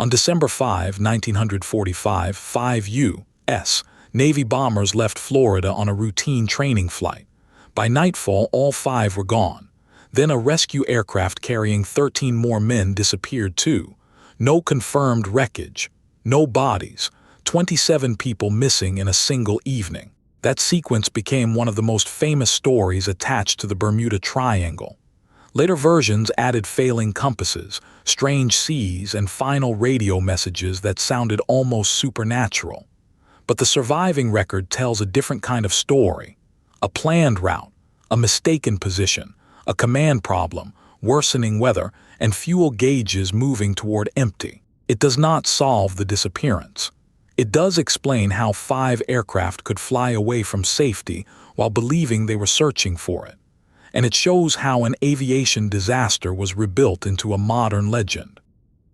On December 5, 1945, 5 U.S. Navy bombers left Florida on a routine training flight. By nightfall, all 5 were gone. Then a rescue aircraft carrying 13 more men disappeared too. No confirmed wreckage, no bodies, 27 people missing in a single evening. That sequence became one of the most famous stories attached to the Bermuda Triangle. Later versions added failing compasses, strange seas, and final radio messages that sounded almost supernatural. But the surviving record tells a different kind of story. A planned route, a mistaken position, a command problem, worsening weather, and fuel gauges moving toward empty. It does not solve the disappearance. It does explain how 5 aircraft could fly away from safety while believing they were searching for it. And it shows how an aviation disaster was rebuilt into a modern legend.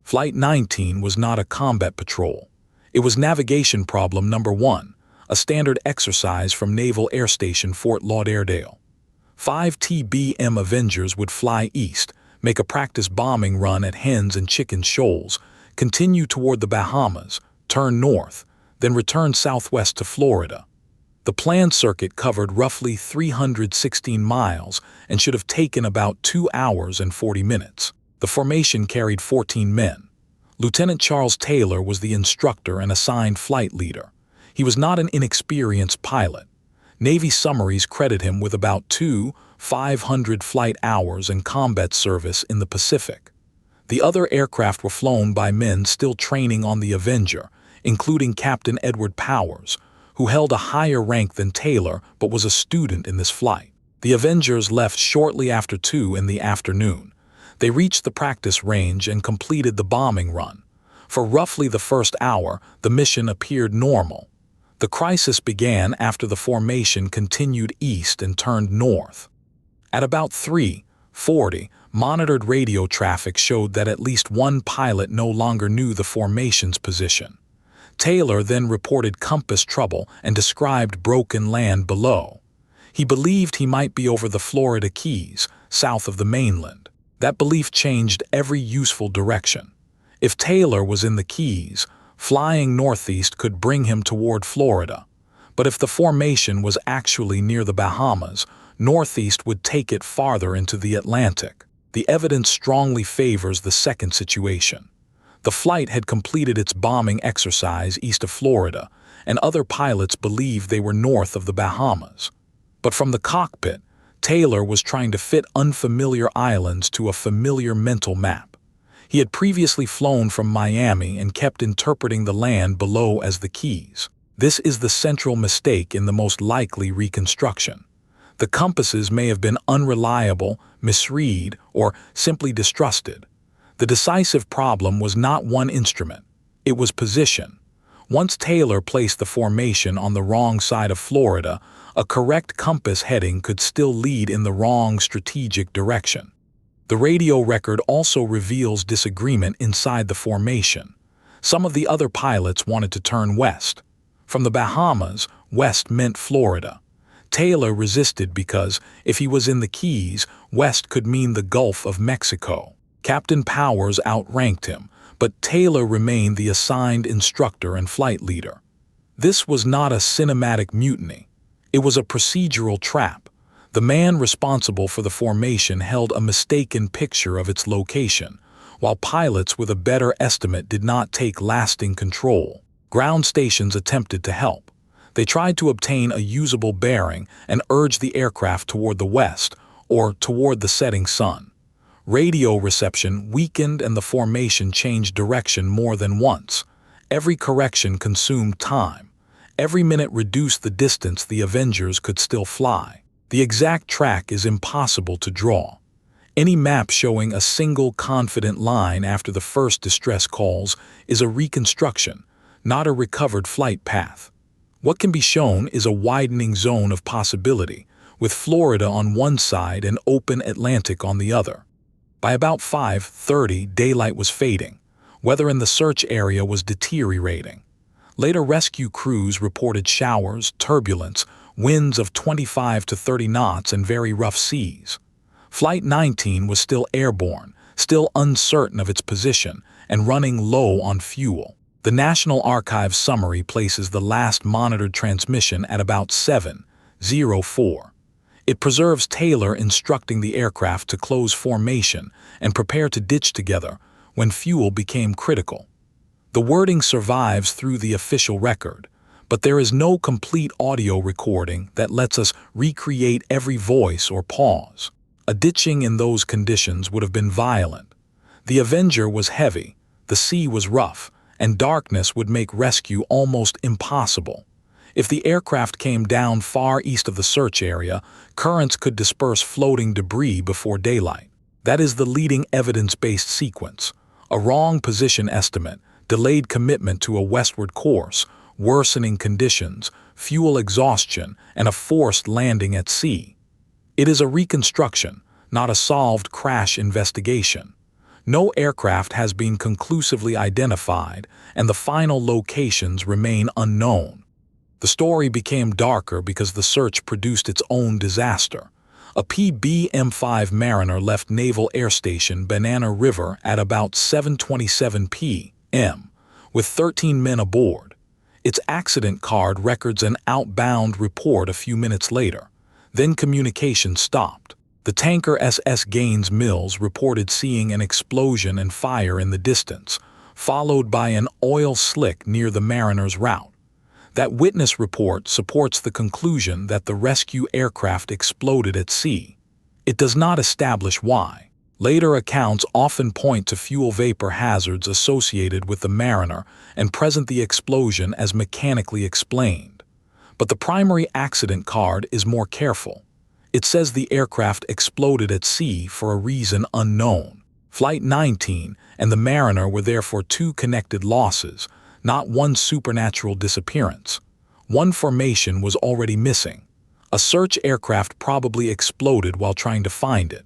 Flight 19 was not a combat patrol. It was navigation problem number 1, a standard exercise from Naval Air Station Fort Lauderdale. 5 PBM Avengers would fly east, make a practice bombing run at Hens and Chicken Shoals, continue toward the Bahamas, turn north, then return southwest to Florida. The planned circuit covered roughly 316 miles and should have taken about 2 hours and 40 minutes. The formation carried 14 men. Lieutenant Charles Taylor was the instructor and assigned flight leader. He was not an inexperienced pilot. Navy summaries credit him with about 500 flight hours in combat service in the Pacific. The other aircraft were flown by men still training on the Avenger, including Captain Edward Powers, who held a higher rank than Taylor but was a student in this flight. The Avengers left shortly after 2 in the afternoon. They reached the practice range and completed the bombing run. For roughly the first hour, the mission appeared normal. The crisis began after the formation continued east and turned north. At about 3:40, monitored radio traffic showed that at least one pilot no longer knew the formation's position. Taylor then reported compass trouble and described broken land below. He believed he might be over the Florida Keys, south of the mainland. That belief changed every useful direction. If Taylor was in the Keys, flying northeast could bring him toward Florida. But if the formation was actually near the Bahamas, northeast would take it farther into the Atlantic. The evidence strongly favors the second situation. The flight had completed its bombing exercise east of Florida, and other pilots believed they were north of the Bahamas. But from the cockpit, Taylor was trying to fit unfamiliar islands to a familiar mental map. He had previously flown from Miami and kept interpreting the land below as the Keys. This is the central mistake in the most likely reconstruction. The compasses may have been unreliable, misread, or simply distrusted. The decisive problem was not one instrument, it was position. Once Taylor placed the formation on the wrong side of Florida, a correct compass heading could still lead in the wrong strategic direction. The radio record also reveals disagreement inside the formation. Some of the other pilots wanted to turn west. From the Bahamas, west meant Florida. Taylor resisted because, if he was in the Keys, west could mean the Gulf of Mexico. Captain Powers outranked him, but Taylor remained the assigned instructor and flight leader. This was not a cinematic mutiny. It was a procedural trap. The man responsible for the formation held a mistaken picture of its location, while pilots with a better estimate did not take lasting control. Ground stations attempted to help. They tried to obtain a usable bearing and urge the aircraft toward the west or toward the setting sun. Radio reception weakened and the formation changed direction more than once. Every correction consumed time. Every minute reduced the distance the Avengers could still fly. The exact track is impossible to draw. Any map showing a single confident line after the first distress calls is a reconstruction, not a recovered flight path. What can be shown is a widening zone of possibility, with Florida on one side and open Atlantic on the other. By about 5:30, daylight was fading. Weather in the search area was deteriorating. Later rescue crews reported showers, turbulence, winds of 25 to 30 knots and very rough seas. Flight 19 was still airborne, still uncertain of its position, and running low on fuel. The National Archives summary places the last monitored transmission at about 7:04. It preserves Taylor instructing the aircraft to close formation and prepare to ditch together when fuel became critical. The wording survives through the official record, but there is no complete audio recording that lets us recreate every voice or pause. A ditching in those conditions would have been violent. The Avenger was heavy, the sea was rough, and darkness would make rescue almost impossible. If the aircraft came down far east of the search area, currents could disperse floating debris before daylight. That is the leading evidence-based sequence: a wrong position estimate, delayed commitment to a westward course, worsening conditions, fuel exhaustion, and a forced landing at sea. It is a reconstruction, not a solved crash investigation. No aircraft has been conclusively identified, and the final locations remain unknown. The story became darker because the search produced its own disaster. A PBM Mariner left Naval Air Station Banana River at about 7:27 p.m., with 13 men aboard. Its accident card records an outbound report a few minutes later. Then communication stopped. The tanker SS Gaines Mills reported seeing an explosion and fire in the distance, followed by an oil slick near the Mariner's route. That witness report supports the conclusion that the rescue aircraft exploded at sea. It does not establish why. Later accounts often point to fuel vapor hazards associated with the Mariner and present the explosion as mechanically explained. But the primary accident card is more careful. It says the aircraft exploded at sea for a reason unknown. Flight 19 and the Mariner were therefore two connected losses, not one supernatural disappearance. One formation was already missing. A search aircraft probably exploded while trying to find it.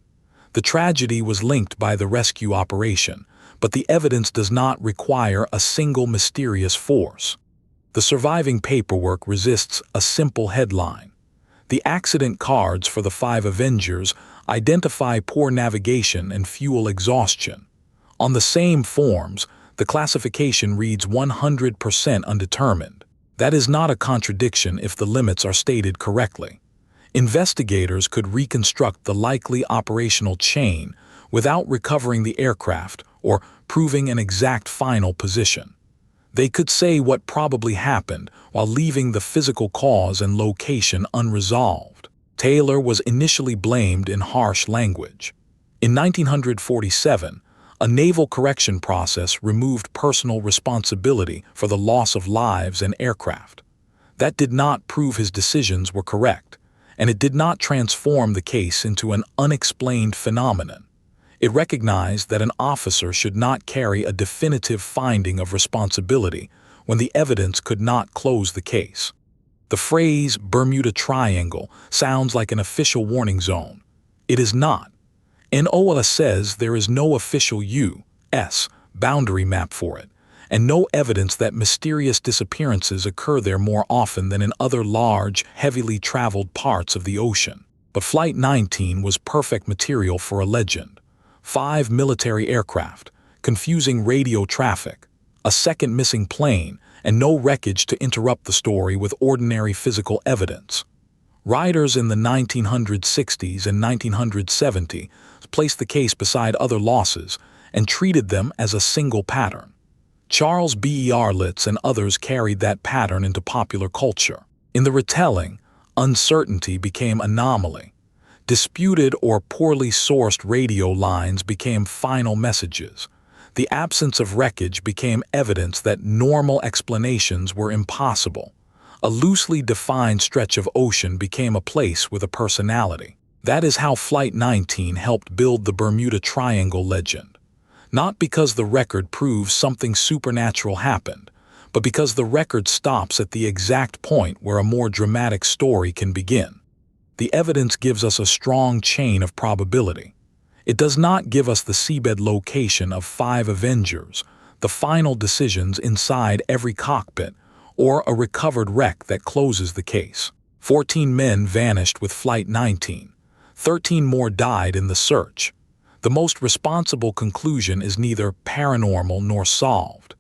The tragedy was linked by the rescue operation, but the evidence does not require a single mysterious force. The surviving paperwork resists a simple headline. The accident cards for the 5 Avengers identify poor navigation and fuel exhaustion. On the same forms, the classification reads 100% undetermined. That is not a contradiction if the limits are stated correctly. Investigators could reconstruct the likely operational chain without recovering the aircraft or proving an exact final position. They could say what probably happened while leaving the physical cause and location unresolved. Taylor was initially blamed in harsh language. In 1947, a naval correction process removed personal responsibility for the loss of lives and aircraft. That did not prove his decisions were correct, and it did not transform the case into an unexplained phenomenon. It recognized that an officer should not carry a definitive finding of responsibility when the evidence could not close the case. The phrase Bermuda Triangle sounds like an official warning zone. It is not. NOAA says there is no official U.S. boundary map for it, and no evidence that mysterious disappearances occur there more often than in other large, heavily traveled parts of the ocean. But Flight 19 was perfect material for a legend. 5 military aircraft, confusing radio traffic, a second missing plane, and no wreckage to interrupt the story with ordinary physical evidence. Writers in the 1960s and 1970s placed the case beside other losses and treated them as a single pattern. Charles B. Arlitz and others carried that pattern into popular culture. In the retelling, uncertainty became anomaly. Disputed or poorly sourced radio lines became final messages. The absence of wreckage became evidence that normal explanations were impossible. A loosely defined stretch of ocean became a place with a personality. That is how Flight 19 helped build the Bermuda Triangle legend. Not because the record proves something supernatural happened, but because the record stops at the exact point where a more dramatic story can begin. The evidence gives us a strong chain of probability. It does not give us the seabed location of 5 Avengers, the final decisions inside every cockpit, or a recovered wreck that closes the case. 14 men vanished with Flight 19. 13 more died in the search. The most responsible conclusion is neither paranormal nor solved.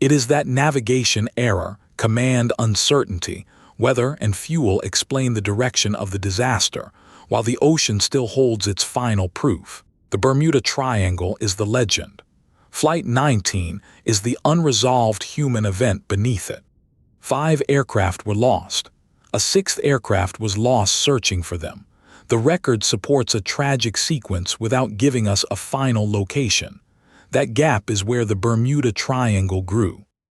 It is that navigation error, command uncertainty, weather and fuel explain the direction of the disaster, while the ocean still holds its final proof. The Bermuda Triangle is the legend. Flight 19 is the unresolved human event beneath it. 5 aircraft were lost. A 6th aircraft was lost searching for them. The record supports a tragic sequence without giving us a final location. That gap is where the Bermuda Triangle grew.